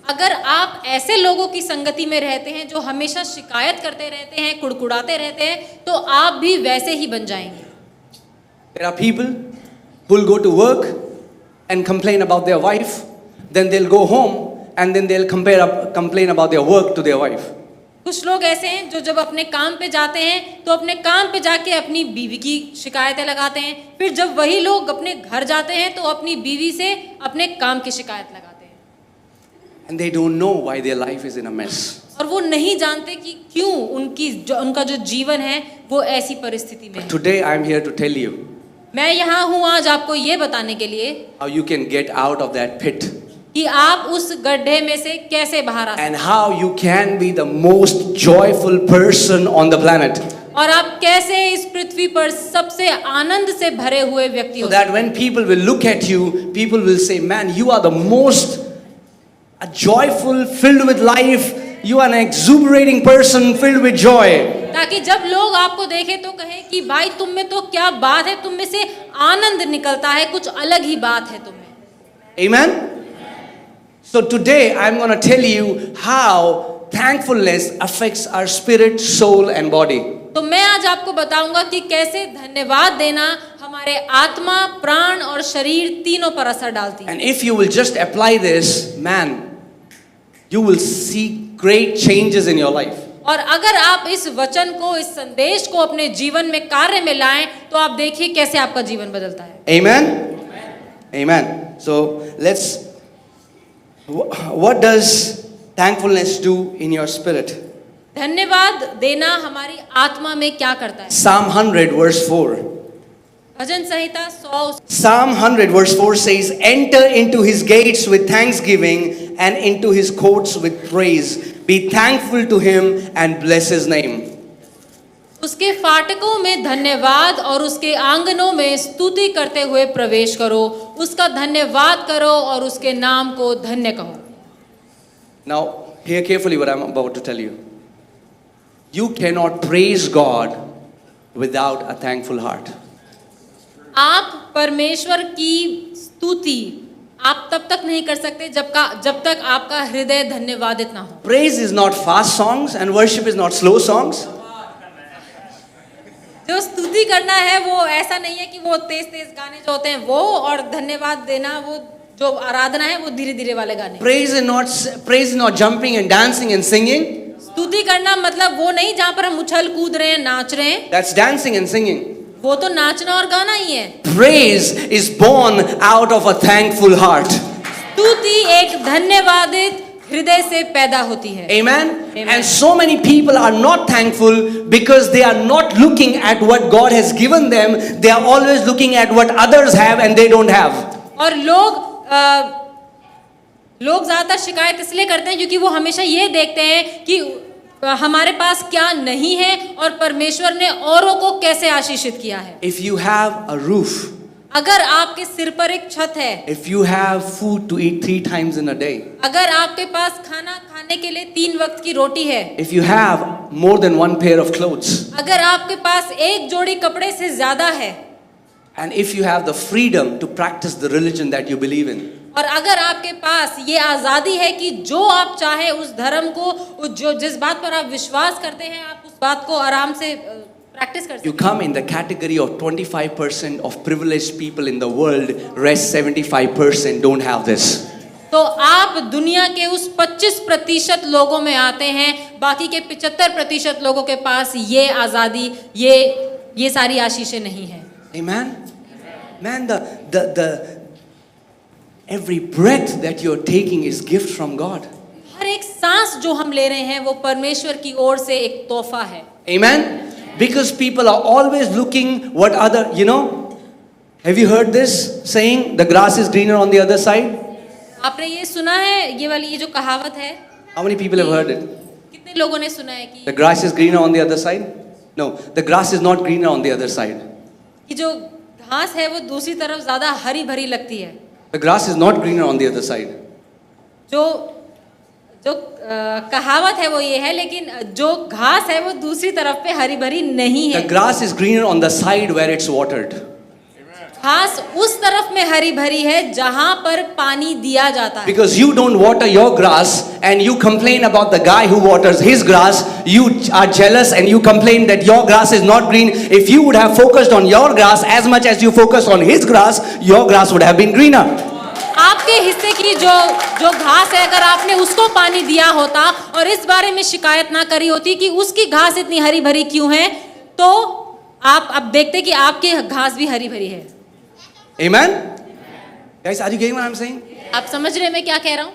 अगर आप ऐसे लोगों की संगति में रहते हैं जो हमेशा शिकायत करते रहते हैं, कुड़कुड़ाते रहते हैं, तो आप भी वैसे ही बन जाएंगे। There are people who will go to work and complain about their wife, then they'll go home and then they'll complain about their work to their wife. कुछ लोग ऐसे हैं जो जब अपने काम पे जाते हैं तो अपने काम पे जाके अपनी बीवी की शिकायतें लगाते हैं, फिर जब वही लोग अपने घर जाते हैं तो अपनी बीवी से अपने काम की शिकायत लगाते हैं। And they don't know why their life is in a mess. और वो नहीं जानते कि क्यों उनका जो जीवन है वो ऐसी परिस्थिति में है। Today I'm here to tell you मैं यहाँ हूँ आज आपको ये बताने के लिए how you can get out of that pit. कि आप उस गड्ढे में से कैसे बाहर आ सकते And how you can be the most joyful person on the planet. और आप कैसे इस पृथ्वी पर सबसे आनंद से भरे हुए व्यक्ति So हो। that when people will look at you, people will say, man, you are the most joyful, filled with life. You are an exuberating person filled with joy. ताकि जब लोग आपको देखें तो कहें कि भाई तुम में तो क्या बात है, तुम में से आनंद निकलता है, कुछ अलग ही बात है तुम में। Amen? So today I'm going to tell you how thankfulness affects our spirit, soul and body. तो मैं आज आपको बताऊंगा कि कैसे धन्यवाद देना हमारे आत्मा, प्राण और शरीर तीनों पर असर डालती है। And if you will just apply this, man, you will see great changes in your life. और अगर आप इस वचन को, इस संदेश को अपने जीवन में कार्य में लाएं तो आप देखिए कैसे आपका जीवन बदलता है। Amen? Amen. So what does thankfulness do in your spirit? धन्यवाद देना हमारी आत्मा में क्या करता है? Psalm 100 verse 4. Bhajan Samhita 100 Psalm 100 verse 4 says, enter into his gates with thanksgiving and into his courts with praise. Be thankful to him and bless his name. उसके फाटकों में धन्यवाद और उसके आंगनों में स्तुति करते हुए प्रवेश करो, उसका धन्यवाद करो और उसके नाम को धन्य कहो। Now, hear carefully what I'm about to tell you. You cannot praise God without a thankful heart. आप परमेश्वर की स्तुति आप तब तक नहीं कर सकते जब तक आपका हृदय धन्यवादित ना हो। Praise is not fast songs and worship is not slow songs. जो स्तुति करना है वो ऐसा नहीं है कि वो तेज तेज गाने जो होते हैं वो, और धन्यवाद देना वो जो आराधना है वो धीरे धीरे वाले गाने। Praise is not jumping and dancing and singing. स्तुति करना मतलब वो नहीं जहाँ पर हम उछल कूद रहे हैं, नाच रहे हैं। That's dancing and singing. वो तो नाचना और गाना ही है। Praise is born out of a thankful heart. स्तुति एक धन्यवादित हृदय से पैदा होती है। Amen? Amen. And so many people are not thankful because they are not looking at what God has given them. They are always looking at what others have and they don't have. और लोग ज्यादातर शिकायत इसलिए करते हैं क्योंकि वो हमेशा ये देखते हैं कि हमारे पास क्या नहीं है और परमेश्वर ने औरों को कैसे आशीषित किया है। If you have a roof, अगर आपके सिर पर एक छत है, if you have food to eat 3 times in a day, अगर आपके पास खाना खाने के लिए 3 वक्त की रोटी है, if you have more than 1 pair of clothes, अगर आपके पास एक जोड़ी कपड़े से ज्यादा है, and if you have the freedom to practice the religion that you believe in, और अगर आपके पास ये आजादी है कि जो आप चाहे उस धर्म को, जिस बात पर आप विश्वास करते हैं, आप उस बात को आराम से प्रैक्टिस कर सकते you come in the category of 25% of privileged people in the world. Rest 75% don't have this. तो आप दुनिया के उस 25% लोगों में आते हैं, बाकी के 75% लोगों के पास ये आजादी, ये सारी आशीषें नहीं है। Amen? Man, every breath that you're taking is gift from God. हर एक सांस जो हम ले रहे हैं वो परमेश्वर की ओर से एक तोहफा है। Amen? Because people are always looking what other, have you heard this saying, the grass is greener on the other side? आपने ये सुना है, ये जो कहावत है? How many people have heard it? कितने लोगों ने सुना है कि The grass is greener on the other side? No, the grass is not greener on the other side. कि जो घास है वो दूसरी तरफ ज्यादा हरी भरी लगती है। The grass is not greener on the other side. जो कहावत है वो ये है, लेकिन जो घास है वो दूसरी तरफ पे हरी भरी नहीं है। The grass is greener on the side where it's watered. घास उस तरफ में हरी भरी है जहां पर पानी दिया जाता है. Because you don't water your grass and you complain about the guy who waters his grass, you are jealous and you complain that your grass is not green. If you would have focused on your grass as much as you focus on his grass, your grass would have been greener. आपके हिस्से की जो घास है, अगर आपने उसको पानी दिया होता और इस बारे में शिकायत ना करी होती कि उसकी घास इतनी हरी भरी क्यों है, तो आप अब देखते कि आपकी घास भी हरी भरी है. Amen? Guys, are you getting what I'm saying? आप समझ रहे हैं मैं क्या कह रहा हूं?